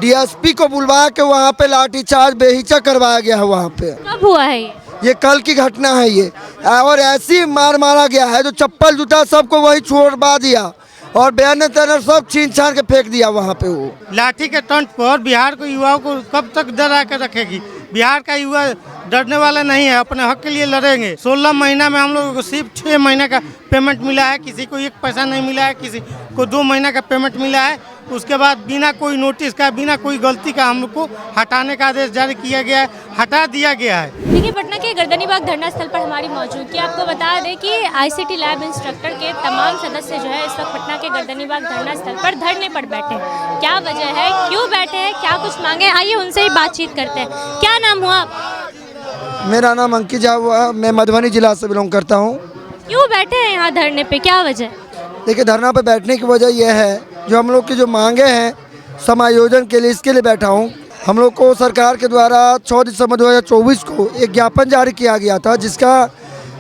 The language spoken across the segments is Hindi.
डीएसपी को बुलवा के वहाँ पे लाठीचार्ज बेहिचक करवाया गया है। वहाँ पे कब हुआ है ये? कल की घटना है ये, और ऐसी मार मारा गया है जो चप्पल जूता सबको वही छोड़वा दिया और बैनर तैनर सब छीन छान के फेंक दिया वहाँ पे। वो लाठी के तंज पर बिहार को युवाओं को कब तक डरा कर रखेगी? बिहार का युवा डरने वाला नहीं है, अपने हक के लिए लड़ेंगे। 16 महीना में हम लोगों को सिर्फ 6 महीने का पेमेंट मिला है, किसी को 1 पैसा नहीं मिला है, किसी को 2 महीने का पेमेंट मिला है। उसके बाद बिना कोई नोटिस का, बिना कोई गलती का हम लोग को हटाने का आदेश जारी किया गया है, हटा दिया गया है। देखिए, पटना के गर्दनीबाग धरना स्थल पर हमारी मौजूदगी। आपको बता दें कि आईसीटी लैब इंस्ट्रक्टर के तमाम सदस्य जो है इस वक्त पटना के गर्दनीबाग धरना स्थल पर धरने पर बैठे हैं। क्या वजह है, क्यों बैठे हैं, क्या कुछ मांगे, आइए उनसे ही बातचीत करते हैं। क्या नाम हुआ आप? मेरा नाम अंकित झा हुआ, मैं मधुबनी जिला से बिलोंग करता हूँ। क्यों बैठे हैं यहाँ धरने पे, क्या वजह? देखिए, धरना पे बैठने की वजह यह है, जो हम लोग की जो मांगे हैं समायोजन के लिए, इसके लिए बैठा हूँ। हम लोग को सरकार के द्वारा 6 दिसंबर 2024 को एक ज्ञापन जारी किया गया था, जिसका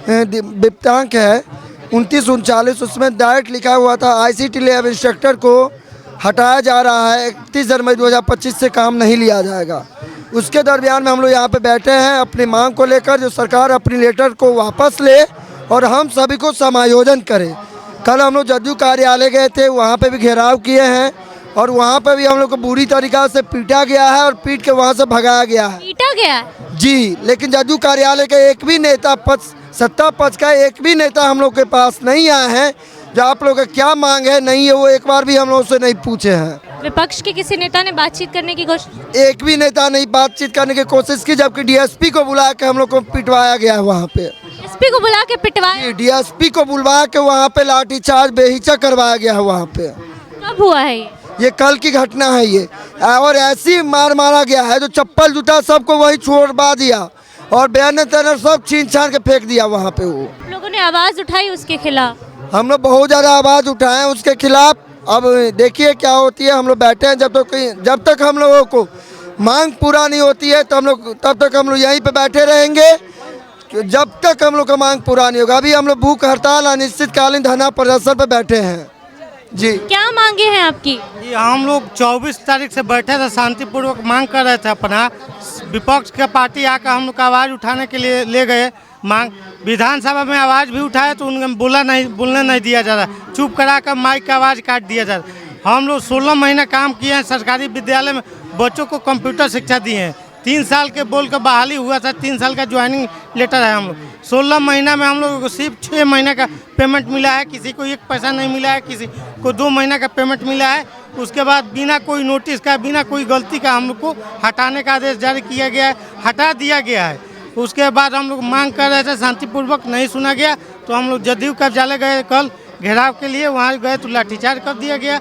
दिनांक है 29/39। उसमें डायरेक्ट लिखा हुआ था आईसीटी लैब इंस्ट्रक्टर को हटाया जा रहा है, 31 जनवरी 2025 से काम नहीं लिया जाएगा। उसके दरमियान में हम लोग यहाँ पे बैठे हैं अपनी मांग को लेकर, जो सरकार अपनी लेटर को वापस ले और हम सभी को समायोजन करे। कल हम लोग जदयू कार्यालय गए थे, वहाँ पे भी घेराव किए हैं और वहाँ पे भी हम लोग को बुरी तरीक़ा से पीटा गया है और पीट के वहाँ से भगाया गया है। पीटा गया जी, लेकिन जदयू कार्यालय के एक भी नेता सत्ता पक्ष का एक भी नेता हम लोग के पास नहीं आए हैं। जो आप लोग का क्या मांग है नहीं है, वो एक बार भी हम लोग से नहीं पूछे हैं। विपक्ष के किसी नेता ने बातचीत करने की कोशिश? एक भी नेता नहीं बातचीत करने की कोशिश की, जबकि डीएसपी को बुला के हम लोग को पिटवाया गया है। वहाँ पे एसपी को बुला के पिटवाया? डीएसपी को बुलवा के वहाँ पे लाठीचार्ज बेहिचक करवाया गया है। वहाँ पे कब हुआ है ये? कल की घटना है ये, और ऐसी मार मारा गया है जो चप्पल जूता सबको वही छोड़वा दिया और बैनर तैनर सब छीन छान के फेंक दिया वहाँ पे। वो लोगों ने आवाज उठाई उसके खिलाफ? हम लोग बहुत ज़्यादा आवाज़ उठाए हैं उसके खिलाफ। अब देखिए क्या होती है। हम लोग बैठे हैं, जब तक हम लोगों को मांग पूरा नहीं होती है तब तक हम लोग यहीं पे बैठे रहेंगे, जब तक हम लोग का मांग पूरा नहीं होगा। अभी हम लोग भूख हड़ताल अनिश्चितकालीन धरना प्रदर्शन पर बैठे हैं। जी, क्या मांगे हैं आपकी? हम लोग 24 तारीख से बैठे थे, शांतिपूर्वक मांग कर रहे थे अपना। विपक्ष का पार्टी आकर हम लोग का आवाज़ उठाने के लिए ले गए। मांग विधानसभा में आवाज़ भी उठाए तो उनके बोलने नहीं दिया जा रहा, चुप करा कर माइक का आवाज़ काट दिया जा रहा। हम लोग 16 महीने काम किए हैं सरकारी विद्यालय में, बच्चों को कंप्यूटर शिक्षा दिए हैं। 3 साल के बोल कर बहाली हुआ था, 3 साल का ज्वाइनिंग लेटर है। हम लोग 16 महीना में हम लोगों को सिर्फ 6 महीने का पेमेंट मिला है, किसी को 1 पैसा नहीं मिला है, किसी को 2 महीने का पेमेंट मिला है। उसके बाद बिना कोई नोटिस का, बिना कोई गलती का हम लोग को हटाने का आदेश जारी किया गया है, हटा दिया गया है। उसके बाद हम लोग मांग कर रहे थे, शांतिपूर्वक नहीं सुना गया तो हम लोग जदयू कार्यालय गए कल घेराव के लिए। वहाँ गए तो लाठीचार्ज कर दिया गया।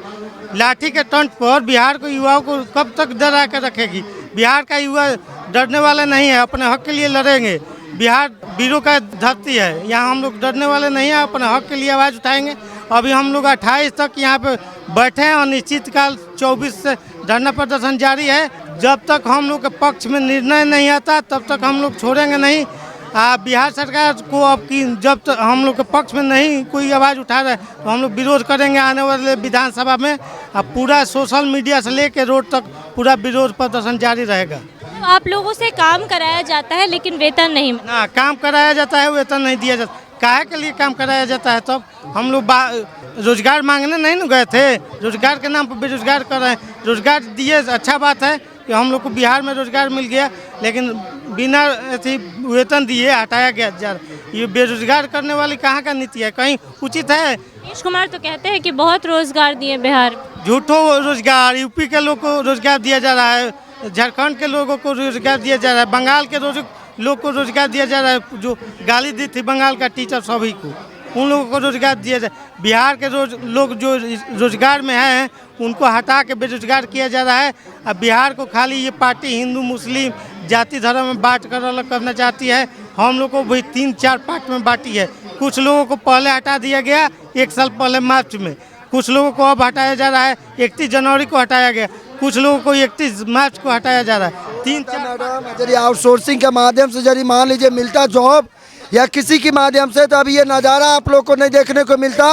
लाठी के तंज पर बिहार को युवाओं को कब तक डरा कर रखेगी? बिहार का युवा डरने वाला नहीं है, अपने हक के लिए लड़ेंगे। बिहार वीरों का धरती है, यहाँ हम लोग डरने वाले नहीं हैं, अपने हक के लिए आवाज़ उठाएंगे। अभी हम लोग 28 तक यहाँ पे बैठे हैं, अनिश्चितकाल 24 से धरना प्रदर्शन जारी है। जब तक हम लोग के पक्ष में निर्णय नहीं आता तब तक हम लोग छोड़ेंगे नहीं। बिहार सरकार को अब की जब तक हम लोग के पक्ष में नहीं कोई आवाज़ उठा रहा है तो हम लोग विरोध करेंगे आने वाले विधानसभा में। अब पूरा सोशल मीडिया से लेकर रोड तक पूरा विरोध प्रदर्शन जारी रहेगा। तो आप लोगों से काम कराया जाता है लेकिन वेतन नहीं ना, काम कराया जाता है, वेतन नहीं दिया जाता। काहे के लिए काम कराया जाता है? तब हम लोग रोजगार मांगने नहीं न गए थे, रोजगार के नाम पर बेरोजगार कर रहे हैं। रोजगार दिए, अच्छा बात है कि हम लोग को बिहार में रोजगार मिल गया, लेकिन बिना वेतन दिए हटाया गया। ये बेरोजगार करने वाली कहाँ का नीति है? कहीं उचित है? नीतीश कुमार तो कहते हैं कि बहुत रोजगार दिए बिहार में। झूठो रोजगार, यूपी के लोग को रोजगार दिया जा रहा है, झारखंड के लोगों को रोजगार दिया जा रहा है, बंगाल के लोग को रोजगार दिया जा रहा है। जो गाली दी थी बंगाल का टीचर सभी को, उन लोगों को रोजगार दिया जाए। बिहार के लोग जो रोजगार में हैं उनको हटा के बेरोजगार किया जा रहा है। अब बिहार को खाली ये पार्टी हिंदू मुस्लिम जाति धर्म में बांट कर अलग करना चाहती है। हम लोग को भी 3-4 पार्ट में बांटी है। कुछ लोगों को पहले हटा दिया गया 1 साल पहले मार्च में, कुछ लोगों को अब हटाया जा रहा है। 31 जनवरी को हटाया गया, कुछ लोगों को 31 मार्च को हटाया जा रहा है। 3-4 यदि आउटसोर्सिंग के माध्यम से यदि मान लीजिए मिलता जॉब या किसी के माध्यम से, तो अभी ये नज़ारा आप लोग को नहीं देखने को मिलता।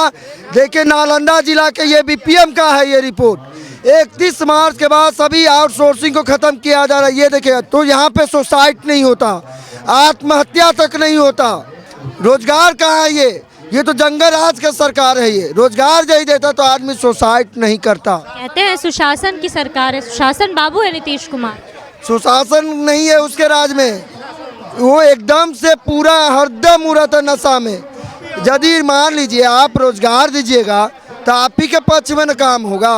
देखिए, नालंदा जिला के ये बीपीएम का है ये रिपोर्ट 31 मार्च के बाद सभी आउटसोर्सिंग को ख़त्म किया जा रहा है। ये देखिए, तो यहाँ पे सुसाइड नहीं होता, आत्महत्या तक नहीं होता। रोजगार कहाँ है? ये तो जंगल राज का सरकार है। ये रोजगार नहीं देता तो आदमी सुसाइड नहीं करता। कहते हैं सुशासन की सरकार है, सुशासन बाबू है नीतीश कुमार। सुशासन नहीं है उसके राज में, वो एकदम से पूरा हरदम उड़ता नशा में। यदि मान लीजिए आप रोजगार दीजिएगा तो आप ही के पक्ष में न काम होगा,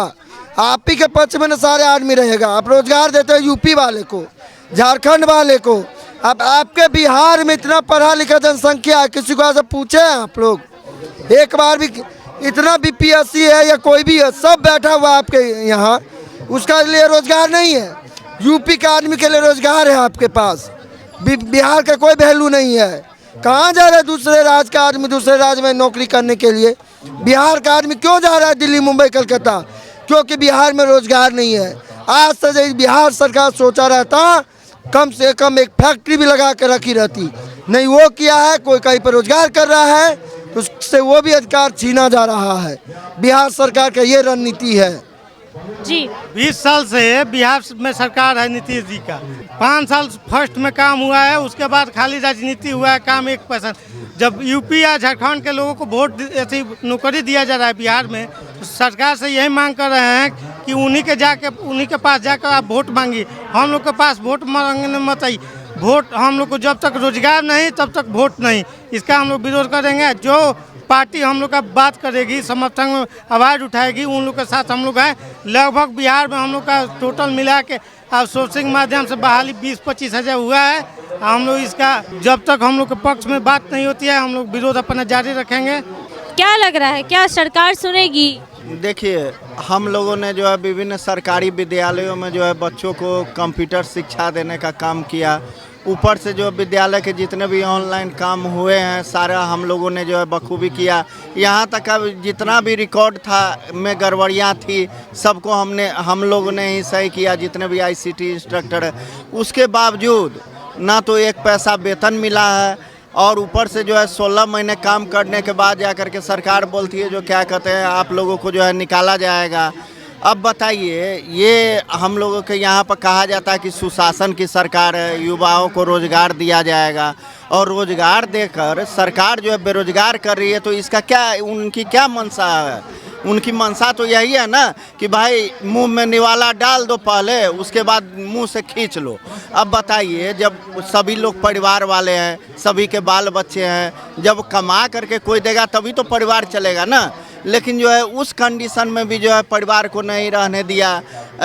आप ही के पक्ष में न सारे आदमी रहेगा। आप रोजगार देते हैं यूपी वाले को, झारखंड वाले को। अब आपके बिहार में इतना पढ़ा लिखा जनसंख्या है, किसी को ऐसा पूछे हैं आप लोग एक बार भी? इतना बीपीएससी है या कोई भी है, सब बैठा हुआ आपके यहाँ, उसका लिए रोजगार नहीं है। यूपी के आदमी के लिए रोजगार है आपके पास, बिहार का कोई वैल्यू नहीं है। कहाँ जा रहा है दूसरे राज्य का आदमी दूसरे राज्य में नौकरी करने के लिए? बिहार का आदमी क्यों जा रहा है दिल्ली, मुंबई, कलकत्ता? क्योंकि बिहार में रोजगार नहीं है। आज से बिहार सरकार सोचा रहता कम से कम एक फैक्ट्री भी लगा कर रखी रहती, नहीं वो किया है। कोई कहीं पर रोजगार कर रहा है तो उससे वो भी अधिकार छीना जा रहा है। बिहार सरकार का ये रणनीति है जी। 20 साल से बिहार में सरकार है नीतीश जी का। 5 साल फर्स्ट में काम हुआ है, उसके बाद खाली राजनीति हुआ है, काम 1%। जब यूपी या झारखंड के लोगों को वोट ऐसी नौकरी दिया जा रहा है बिहार में, तो सरकार से यही मांग कर रहे हैं कि उन्हीं के पास जाकर आप वोट मांगिए। हम लोग के पास वोट मांगने मत आइए। वोट हम लोग को जब तक रोजगार नहीं तब तक वोट नहीं, इसका हम लोग विरोध करेंगे। जो पार्टी हम लोग का बात करेगी, समर्थन में आवाज़ उठाएगी, उन लोग के साथ हम लोग हैं। लगभग बिहार में हम लोग का टोटल मिला के आउटसोर्सिंग माध्यम से बहाली 20-25 हज़ार हुआ है। हम लोग इसका जब तक हम लोग के पक्ष में बात नहीं होती है, हम लोग विरोध अपना जारी रखेंगे। क्या लग रहा है, क्या सरकार सुनेगी? देखिए, हम लोगों ने जो है विभिन्न सरकारी विद्यालयों में जो है बच्चों को कंप्यूटर शिक्षा देने का काम किया। ऊपर से जो विद्यालय के जितने भी ऑनलाइन काम हुए हैं सारा हम लोगों ने जो है बखूबी किया। यहाँ तक अब जितना भी रिकॉर्ड था में गड़बड़ियाँ थी, सबको हम लोगों ने ही सही किया, जितने भी आईसीटी इंस्ट्रक्टर है। उसके बावजूद ना तो एक पैसा वेतन मिला है, और ऊपर से जो है 16 महीने काम करने के बाद जा कर के सरकार बोलती है जो क्या कहते हैं आप लोगों को जो है निकाला जाएगा। अब बताइए, ये हम लोगों के यहाँ पर कहा जाता है कि सुशासन की सरकार है, युवाओं को रोज़गार दिया जाएगा, और रोज़गार देकर सरकार जो है बेरोजगार कर रही है। तो इसका क्या, उनकी क्या मंशा है? उनकी मंशा तो यही है ना कि भाई मुंह में निवाला डाल दो पहले, उसके बाद मुंह से खींच लो। अब बताइए, जब सभी लोग परिवार वाले हैं, सभी के बाल बच्चे हैं, जब कमा करके कोई देगा तभी तो परिवार चलेगा ना। लेकिन जो है उस कंडीशन में भी जो है परिवार को नहीं रहने दिया,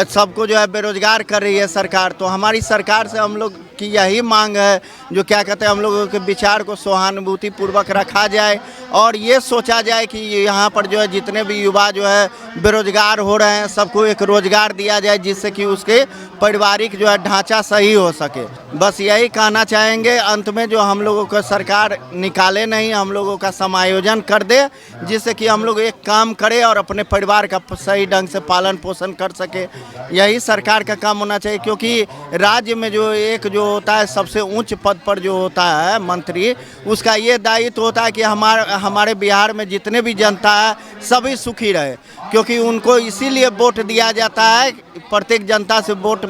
सबको जो है बेरोजगार कर रही है सरकार। तो हमारी सरकार से हम लोग की यही मांग है, जो क्या कहते हैं हम लोगों के विचार को सहानुभूति पूर्वक रखा जाए, और ये सोचा जाए कि यहाँ पर जो है जितने भी युवा जो है बेरोजगार हो रहे हैं सबको एक रोजगार दिया जाए, जिससे कि उसके पारिवारिक जो है ढांचा सही हो सके। बस यही कहना चाहेंगे। अंत में जो हम लोगों को सरकार निकाले नहीं, हम लोगों का समायोजन कर दे, जिससे कि हम लोग एक काम करें और अपने परिवार का सही ढंग से पालन पोषण कर सके। यही सरकार का काम होना चाहिए, क्योंकि राज्य में जो होता है सबसे उच्च पद पर जो होता है मंत्री, उसका ये दायित्व होता है कि हमारे बिहार में जितने भी जनता है सभी सुखी रहे, क्योंकि उनको इसीलिए वोट दिया जाता है, प्रत्येक जनता से वोट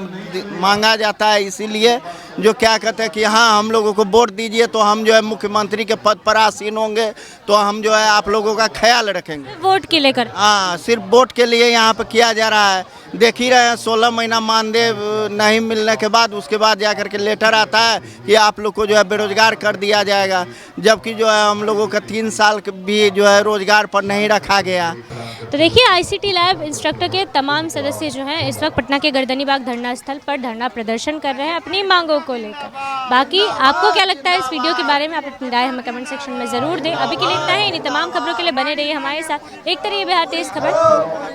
मांगा जाता है। इसीलिए जो क्या कहते हैं कि हाँ हम लोगों को वोट दीजिए तो हम जो है मुख्यमंत्री के पद पर आसीन होंगे, तो हम जो है आप लोगों का ख्याल रखेंगे। वोट के लेकर? हाँ, सिर्फ वोट के लिए यहाँ पर किया जा रहा है। देख ही रहे हैं, 16 महीना मानदेय नहीं मिलने के बाद उसके बाद जा कर के लेटर आता है कि आप लोग को जो है बेरोजगार कर दिया जाएगा, जबकि जो है हम लोगों का 3 साल भी जो है रोजगार पर नहीं रखा गया। तो देखिए, आईसीटी लैब इंस्ट्रक्टर के तमाम सदस्य जो हैं इस वक्त पटना के गर्दनीबाग धरना स्थल पर धरना प्रदर्शन कर रहे हैं अपनी मांगों को लेकर। बाकी आपको क्या लगता है इस वीडियो के बारे में? आप अपनी राय हमें कमेंट सेक्शन में ज़रूर दें। अभी के लिए इतना ही, इन्हीं तमाम खबरों के लिए बने रहिए हमारे साथ। देखते रहिए बिहार तेज खबर।